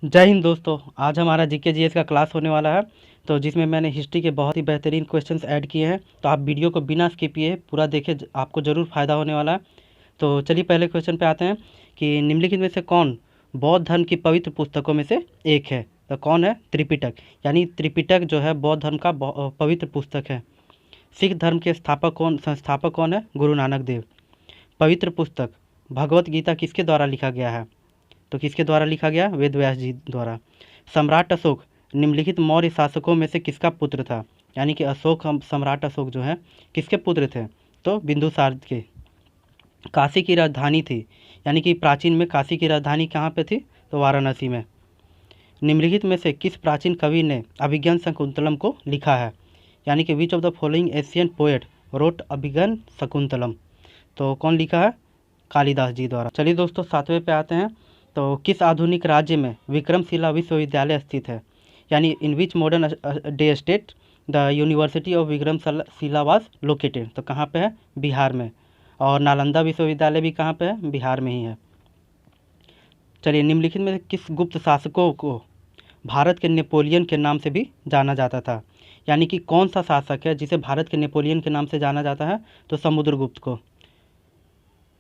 जय हिंद दोस्तों। आज हमारा जीके जीएस का क्लास होने वाला है, तो जिसमें मैंने हिस्ट्री के बहुत ही बेहतरीन क्वेश्चंस ऐड किए हैं। तो आप वीडियो को बिना स्किप किए पूरा देखें, आपको ज़रूर फ़ायदा होने वाला है। तो चलिए पहले क्वेश्चन पे आते हैं कि निम्नलिखित में से कौन बौद्ध धर्म की पवित्र पुस्तकों में से एक है। तो कौन है? त्रिपिटक। यानी त्रिपिटक जो है बौद्ध धर्म का पवित्र पुस्तक है। सिख धर्म के संस्थापक कौन है? गुरु नानक देव। पवित्र पुस्तक भगवत गीता किसके द्वारा लिखा गया है? तो किसके द्वारा लिखा गया? वेद व्यास जी द्वारा। सम्राट अशोक निम्नलिखित मौर्य शासकों में से किसका पुत्र था? यानी कि सम्राट अशोक जो है किसके पुत्र थे? तो बिंदुसार के। काशी की राजधानी थी, यानी कि प्राचीन में काशी की राजधानी कहाँ पे थी? तो वाराणसी में। निम्नलिखित में से किस प्राचीन कवि ने अभिज्ञान शकुंतलम को लिखा है? यानी कि which of the following Asian poet wrote Abhijnana Shakuntalam? तो कौन लिखा है? कालिदास जी द्वारा। चलिए दोस्तों 7वें पे आते हैं। तो किस आधुनिक राज्य में विक्रमशिला विश्वविद्यालय स्थित है? यानी in which modern day state the university of Vikramshila was located? तो कहाँ पे है? बिहार में। और नालंदा विश्वविद्यालय भी कहाँ पे है? बिहार में ही है। चलिए निम्नलिखित में किस गुप्त शासकों को भारत के नेपोलियन के नाम से भी जाना जाता था? यानी कि कौन सा शासक है जिसे भारत के नेपोलियन के नाम से जाना जाता है? तो समुद्रगुप्त को।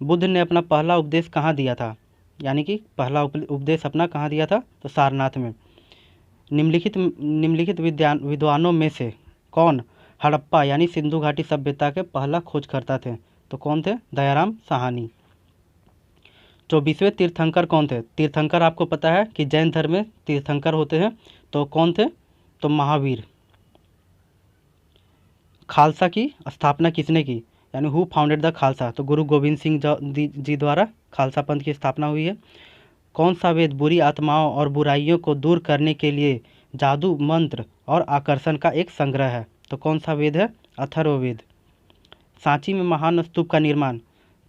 बुद्ध ने अपना पहला उपदेश कहाँ दिया था? यानी कि पहला उपदेश अपना कहाँ दिया था? तो सारनाथ में। निम्नलिखित विद्वानों में से कौन हड़प्पा यानी सिंधु घाटी सभ्यता के पहला खोजकर्ता थे? तो कौन थे? दयाराम साहनी। 24वें तीर्थंकर कौन थे? तीर्थंकर आपको पता है कि जैन धर्म में तीर्थंकर होते हैं। तो कौन थे? तो महावीर। खालसा की स्थापना किसने की? यानी हु फाउंडेड द खालसा? तो गुरु गोविंद सिंह जी द्वारा खालसा पंथ की स्थापना हुई है। कौन सा वेद बुरी आत्माओं और बुराइयों को दूर करने के लिए जादू, मंत्र और आकर्षण का एक संग्रह है? तो कौन सा वेद है? अथर्ववेद। सांची में महान स्तूप का निर्माण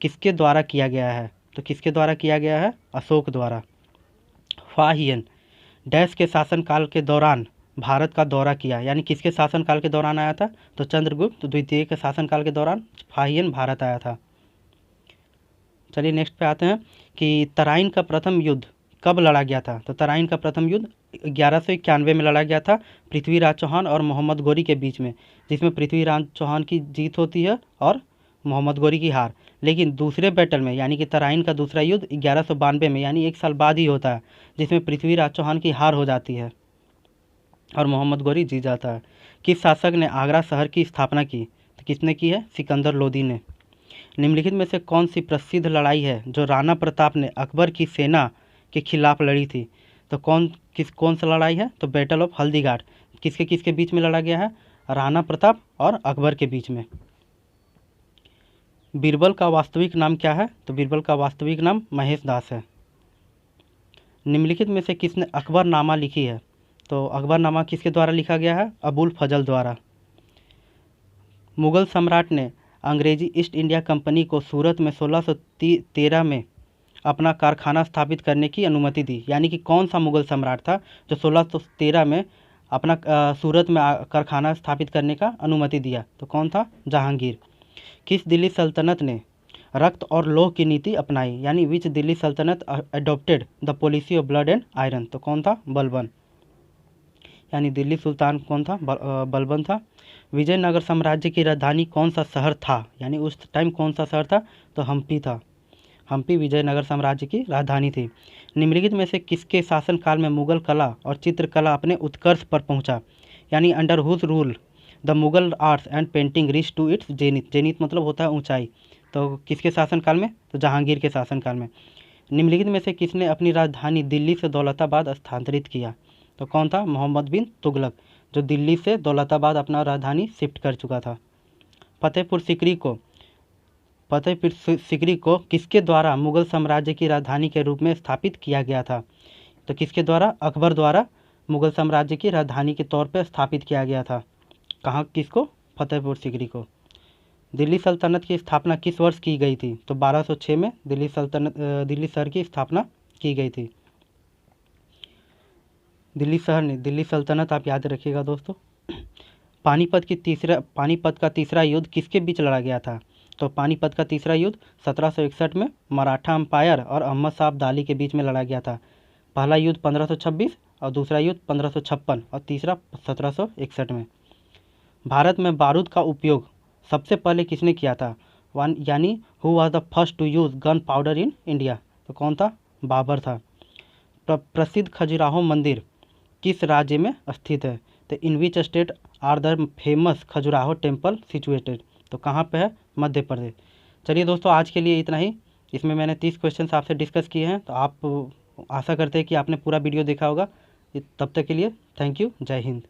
किसके द्वारा किया गया है? तो किसके द्वारा किया गया है? अशोक द्वारा। फाहियन डैश के शासनकाल के दौरान भारत का दौरा किया? यानी किसके शासनकाल के दौरान आया था? तो चंद्रगुप्त द्वितीय के शासनकाल के दौरान फाहियन भारत आया था। चलिए नेक्स्ट पे आते हैं कि तराइन का प्रथम युद्ध कब लड़ा गया था? तो तराइन का प्रथम युद्ध 1191 में लड़ा गया था पृथ्वीराज चौहान और मोहम्मद गोरी के बीच में, जिसमें पृथ्वीराज चौहान की जीत होती है और मोहम्मद गोरी की हार। लेकिन दूसरे बैटल में यानी कि तराइन का दूसरा युद्ध 1192 में यानी एक साल बाद ही होता है, जिसमें पृथ्वीराज चौहान की हार हो जाती है और मोहम्मद गोरी जीत जाता है। किस शासक ने आगरा शहर की स्थापना की? तो किसने की है? सिकंदर लोदी ने। निम्नलिखित में से कौन सी प्रसिद्ध लड़ाई है जो राणा प्रताप ने अकबर की सेना के खिलाफ लड़ी थी? तो कौन सा लड़ाई है? तो बैटल ऑफ हल्दीघाट। किसके किसके बीच में लड़ा गया है? राणा प्रताप और अकबर के बीच में। बीरबल का वास्तविक नाम क्या है? तो बीरबल का वास्तविक नाम महेश दास है। निम्नलिखित में से किसने अकबरनामा लिखी है? तो अकबरनामा किसके द्वारा लिखा गया है? अबुल फजल द्वारा। मुगल सम्राट ने अंग्रेजी ईस्ट इंडिया कंपनी को सूरत में 1613 में अपना कारखाना स्थापित करने की अनुमति दी। यानी कि कौन सा मुगल सम्राट था जो 1613 में अपना सूरत में कारखाना स्थापित करने का अनुमति दिया? तो कौन था? जहांगीर। किस दिल्ली सल्तनत ने रक्त और लौह की नीति अपनाई? यानी विच दिल्ली सल्तनत adopted the policy of blood and iron? तो कौन था? बलबन। यानी दिल्ली सुल्तान कौन था? बलबन था। विजयनगर साम्राज्य की राजधानी कौन सा शहर था? यानी उस टाइम कौन सा शहर था? तो हम्पी था। हम्पी विजयनगर साम्राज्य की राजधानी थी। निम्नलिखित में से किसके शासनकाल में मुगल कला और चित्रकला अपने उत्कर्ष पर पहुंचा? यानी under whose rule the Mughal arts and painting reach to its zenith? Zenith मतलब होता है ऊंचाई। तो किसके शासनकाल में? तो जहांगीर के शासनकाल में। निम्नलिखित में से किसने अपनी राजधानी दिल्ली से दौलताबाद स्थानांतरित किया? तो कौन था? मोहम्मद बिन तुगलक, जो दिल्ली से दौलताबाद अपना राजधानी शिफ्ट कर चुका था। फतेहपुर सिकरी को किसके द्वारा मुगल साम्राज्य की राजधानी के रूप में स्थापित किया गया था? तो किसके द्वारा? अकबर द्वारा मुगल साम्राज्य की राजधानी के तौर पर स्थापित किया गया था। कहाँ? किसको? फतेहपुर सिकरी को। दिल्ली सल्तनत की स्थापना किस वर्ष की गई थी? तो 1206 में दिल्ली शहर की स्थापना की गई थी। दिल्ली शहर नहीं, दिल्ली सल्तनत आप याद रखिएगा दोस्तों। पानीपत का तीसरा युद्ध किसके बीच लड़ा गया था? तो पानीपत का तीसरा युद्ध 1761 में मराठा अंपायर और अहमद शाह अब्दाली के बीच में लड़ा गया था। पहला युद्ध 1526 और दूसरा युद्ध 1556 और तीसरा 1761 में। भारत में बारूद का उपयोग सबसे पहले किसने किया था? वन यानी who was the first to use gun powder in India? तो कौन था? बाबर था। प्रसिद्ध खजुराहो मंदिर किस राज्य में स्थित है? तो in which state are the famous Khajuraho temple situated? तो कहाँ पे है? मध्य प्रदेश। चलिए दोस्तों, आज के लिए इतना ही। इसमें मैंने 30 क्वेश्चन आपसे डिस्कस किए हैं, तो आप आशा करते हैं कि आपने पूरा वीडियो देखा होगा। तब तक के लिए थैंक यू। जय हिंद।